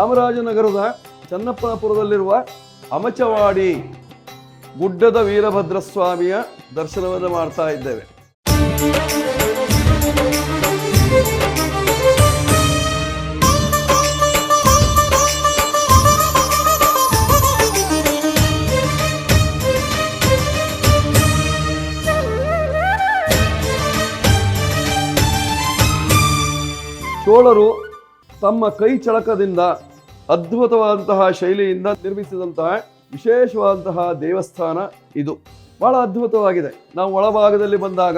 ಚಾಮರಾಜನಗರದ ಚನ್ನಪ್ಪನಪುರದಲ್ಲಿರುವ ಅಮಚವಾಡಿ ಗುಡ್ಡದ ವೀರಭದ್ರ ಸ್ವಾಮಿಯ ದರ್ಶನವನ್ನು ಮಾಡ್ತಾ ಇದ್ದೇವೆ. ಚೋಳರು ತಮ್ಮ ಕೈ ಚಳಕದಿಂದ ಅದ್ಭುತವಾದಂತಹ ಶೈಲಿಯಿಂದ ನಿರ್ಮಿಸಿದಂತಹ ವಿಶೇಷವಾದಂತಹ ದೇವಸ್ಥಾನ ಇದು. ಬಹಳ ಅದ್ಭುತವಾಗಿದೆ. ನಾವು ಒಳಭಾಗದಲ್ಲಿ ಬಂದಾಗ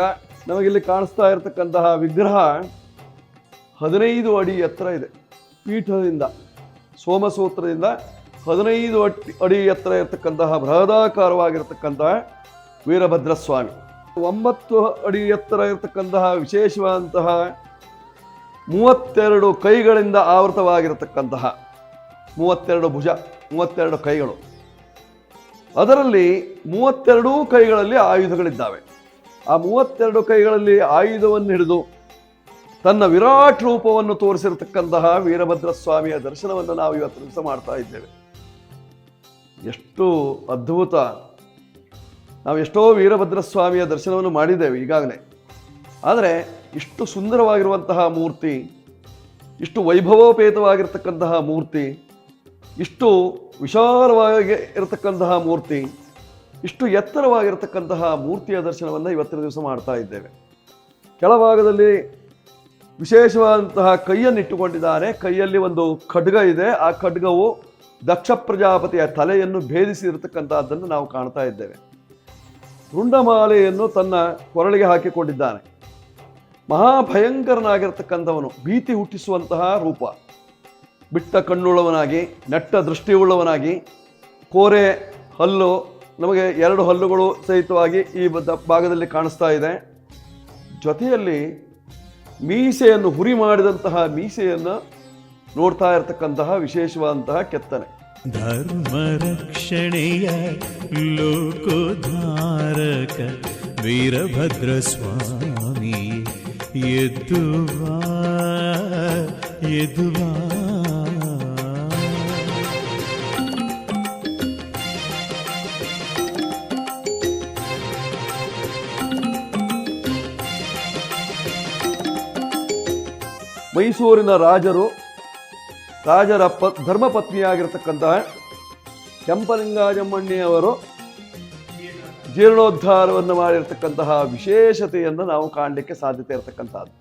ನಮಗಿಲ್ಲಿ ಕಾಣಿಸ್ತಾ ಇರತಕ್ಕಂತಹ ವಿಗ್ರಹ 15 ಅಡಿ ಎತ್ತರ ಇದೆ. ಪೀಠದಿಂದ ಸೋಮಸೂತ್ರದಿಂದ 15 ಅಡಿ ಎತ್ತರ ಇರತಕ್ಕಂತಹ ಬೃಹದಾಕಾರವಾಗಿರತಕ್ಕಂತಹ ವೀರಭದ್ರ ಸ್ವಾಮಿ. 9 ಅಡಿ ಎತ್ತರ ಇರತಕ್ಕಂತಹ ವಿಶೇಷವಾದಂತಹ 32 ಕೈಗಳಿಂದ ಆವೃತವಾಗಿರತಕ್ಕಂತಹ 32 ಭುಜ, 32 ಕೈಗಳು. ಅದರಲ್ಲಿ 32 ಕೈಗಳಲ್ಲಿ ಆಯುಧಗಳಿದ್ದಾವೆ. ಆ 32 ಕೈಗಳಲ್ಲಿ ಆಯುಧವನ್ನು ಹಿಡಿದು ತನ್ನ ವಿರಾಟ್ ರೂಪವನ್ನು ತೋರಿಸಿರತಕ್ಕಂತಹ ವೀರಭದ್ರ ಸ್ವಾಮಿಯ ದರ್ಶನವನ್ನು ನಾವು ಇವತ್ತು ದಿವಸ ಮಾಡ್ತಾ ಇದ್ದೇವೆ. ಎಷ್ಟು ಅದ್ಭುತ! ನಾವು ಎಷ್ಟೋ ವೀರಭದ್ರ ಸ್ವಾಮಿಯ ದರ್ಶನವನ್ನು ಮಾಡಿದ್ದೇವೆ ಈಗಾಗಲೇ. ಆದರೆ ಇಷ್ಟು ಸುಂದರವಾಗಿರುವಂತಹ ಮೂರ್ತಿ, ಇಷ್ಟು ವೈಭವೋಪೇತವಾಗಿರ್ತಕ್ಕಂತಹ ಮೂರ್ತಿ, ಇಷ್ಟು ವಿಶಾಲವಾಗಿ ಇರತಕ್ಕಂತಹ ಮೂರ್ತಿ, ಇಷ್ಟು ಎತ್ತರವಾಗಿರತಕ್ಕಂತಹ ಮೂರ್ತಿಯ ದರ್ಶನವನ್ನು ಇವತ್ತಿನ ದಿವಸ ಮಾಡ್ತಾ ಇದ್ದೇವೆ. ಕೆಳಭಾಗದಲ್ಲಿ ವಿಶೇಷವಾದಂತಹ ಕೈಯನ್ನು ಇಟ್ಟುಕೊಂಡಿದ್ದಾನೆ. ಕೈಯಲ್ಲಿ ಒಂದು ಖಡ್ಗ ಇದೆ. ಆ ಖಡ್ಗವು ದಕ್ಷ ಪ್ರಜಾಪತಿಯ ತಲೆಯನ್ನು ಭೇದಿಸಿ ಇರತಕ್ಕಂತಹದ್ದನ್ನು ನಾವು ಕಾಣ್ತಾ ಇದ್ದೇವೆ. ರುಂಡಮಾಲೆಯನ್ನು ತನ್ನ ಕೊರಳಿಗೆ ಹಾಕಿಕೊಂಡಿದ್ದಾನೆ. ಮಹಾಭಯಂಕರನಾಗಿರ್ತಕ್ಕಂಥವನು, ಭೀತಿ ಹುಟ್ಟಿಸುವಂತಹ ರೂಪ. ಬಿಟ್ಟ ಕಣ್ಣುಳ್ಳವನಾಗಿ, ನೆಟ್ಟ ದೃಷ್ಟಿಯುಳ್ಳವನಾಗಿ, ಕೋರೆ ಹಲ್ಲು, ನಮಗೆ 2 ಹಲ್ಲುಗಳು ಸಹಿತವಾಗಿ ಈ ಭಾಗದಲ್ಲಿ ಕಾಣಿಸ್ತಾ ಇದೆ. ಜೊತೆಯಲ್ಲಿ ಮೀಸೆಯನ್ನು ಹುರಿ ಮಾಡಿದಂತಹ ಮೀಸೆಯನ್ನು ನೋಡ್ತಾ ಇರತಕ್ಕಂತಹ ವಿಶೇಷವಾದಂತಹ ಕೆತ್ತನೆ. ಧರ್ಮ ರಕ್ಷಣೆಯ ಲೋಕೋದ್ಧಾರಕ ವೀರಭದ್ರ ಸ್ವಾಮಿ ಎದ್ದುವಾ ಎದ್ದುವಾ. ಮೈಸೂರಿನ ರಾಜರ ಧರ್ಮಪತ್ನಿಯಾಗಿರ್ತಕ್ಕಂತಹ ಕೆಂಪಲಿಂಗಾಜಮ್ಮಣ್ಣಿಯವರು ಜೀರ್ಣೋದ್ಧಾರವನ್ನು ಮಾಡಿರ್ತಕ್ಕಂತಹ ವಿಶೇಷತೆಯನ್ನು ನಾವು ಕಾಣಲಿಕ್ಕೆ ಸಾಧ್ಯತೆ ಇರತಕ್ಕಂಥದ್ದು.